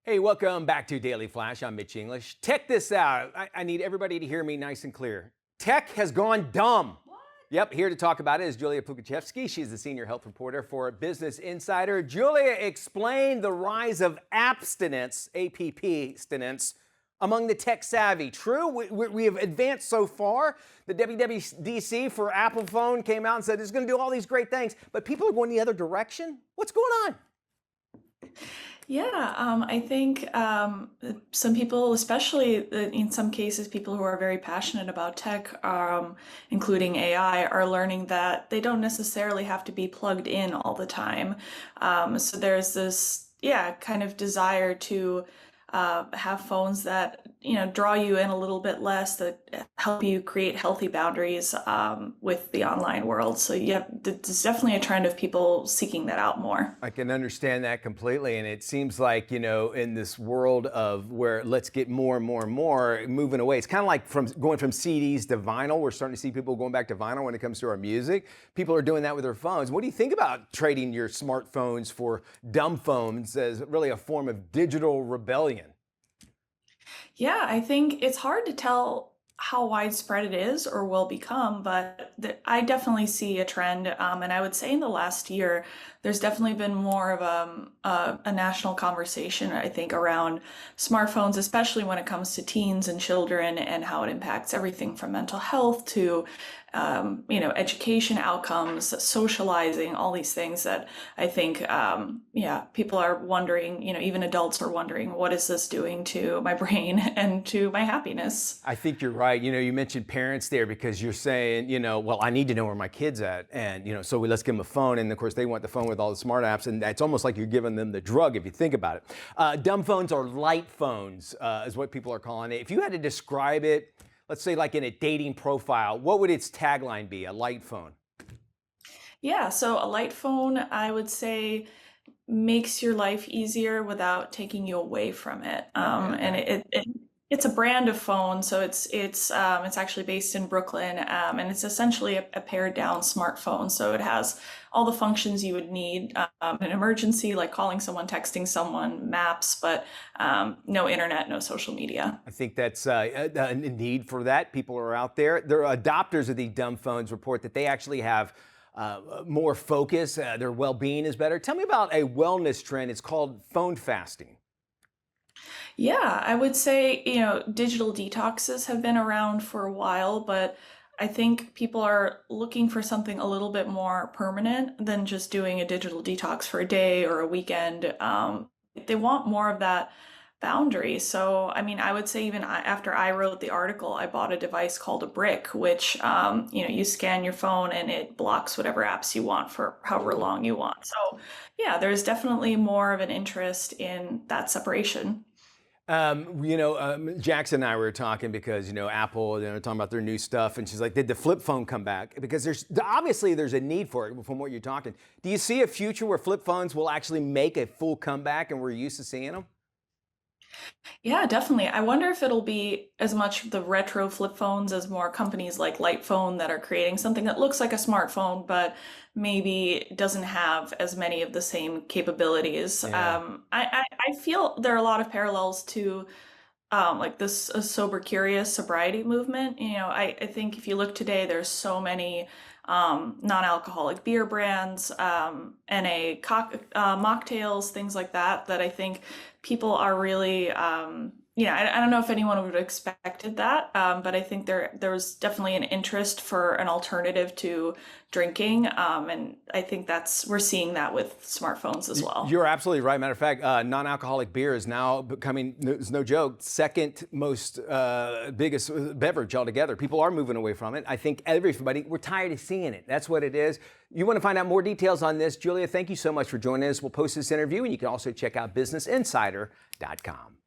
Hey, welcome back to Daily Flash. I'm Mitch English. Check this out. I need everybody to hear me nice and clear. Tech has gone dumb. What? Yep, here to talk about it is Julia Pugachevsky. She's the senior health reporter for Business Insider. Julia, explain the rise of abstinence, abstinence, among the tech savvy. True, we have advanced so far. The WWDC for Apple phone came out and said it's going to do all these great things, but people are going the other direction. What's going on? Yeah, I think some people, especially in some cases, people who are very passionate about tech, including AI, are learning that they don't necessarily have to be plugged in all the time. So there's this, kind of desire to have phones that, draw you in a little bit less, that help you create healthy boundaries with the online world. So yeah, there's definitely a trend of people seeking that out more. I can understand that completely. And it seems like, in this world of where let's get more and more and more moving away, it's kind of like from going from CDs to vinyl. We're starting to see people going back to vinyl when it comes to our music. People are doing that with their phones. What do you think about trading your smartphones for dumb phones as really a form of digital rebellion? Yeah, I think it's hard to tell how widespread it is or will become, but I definitely see a trend. And I would say in the last year, there's definitely been more of a national conversation, I think, around smartphones, especially when it comes to teens and children and how it impacts everything from mental health to education outcomes, socializing, all these things that I think, people are wondering, even adults are wondering, what is this doing to my brain and to my happiness? I think you're right. You mentioned parents there because you're saying, well, I need to know where my kid's at. And, so let's give them a phone. And of course, they want the phone with all the smart apps. And it's almost like you're giving them the drug if you think about it. Dumb phones or light phones is what people are calling it. If you had to describe it, let's say like in a dating profile, what would its tagline be? A light phone. Yeah, so a light phone, I would say, makes your life easier without taking you away from it. And it's a brand of phone, so it's actually based in Brooklyn, and it's essentially a pared down smartphone. So it has all the functions you would need in an emergency, like calling someone, texting someone, maps, but no internet, no social media. I think that's a need for that. People are out there. Their adopters of these dumb phones report that they actually have more focus. Their well-being is better. Tell me about a wellness trend. It's called phone fasting. Yeah, I would say, digital detoxes have been around for a while, but I think people are looking for something a little bit more permanent than just doing a digital detox for a day or a weekend. They want more of that boundary. So, I mean, I would say even after I wrote the article, I bought a device called a brick, which, you scan your phone and it blocks whatever apps you want for however long you want. So, yeah, there's definitely more of an interest in that separation. Jackson and I were talking because, Apple, talking about their new stuff. And she's like, did the flip phone come back? Because obviously there's a need for it from what you're talking. Do you see a future where flip phones will actually make a full comeback and we're used to seeing them? Yeah, definitely. I wonder if it'll be as much the retro flip phones as more companies like Lightphone that are creating something that looks like a smartphone, but maybe doesn't have as many of the same capabilities. Yeah. I feel there are a lot of parallels to like this sober curious sobriety movement. I think if you look today, there's so many non-alcoholic beer brands, mocktails, things like that, that I think people are really, I don't know if anyone would have expected that, but I think there was definitely an interest for an alternative to drinking, and I think we're seeing that with smartphones as well. You're absolutely right. Matter of fact, non-alcoholic beer is now becoming, it's no joke, second most biggest beverage altogether. People are moving away from it. I think everybody, we're tired of seeing it. That's what it is. You want to find out more details on this, Julia, thank you so much for joining us. We'll post this interview, and you can also check out businessinsider.com.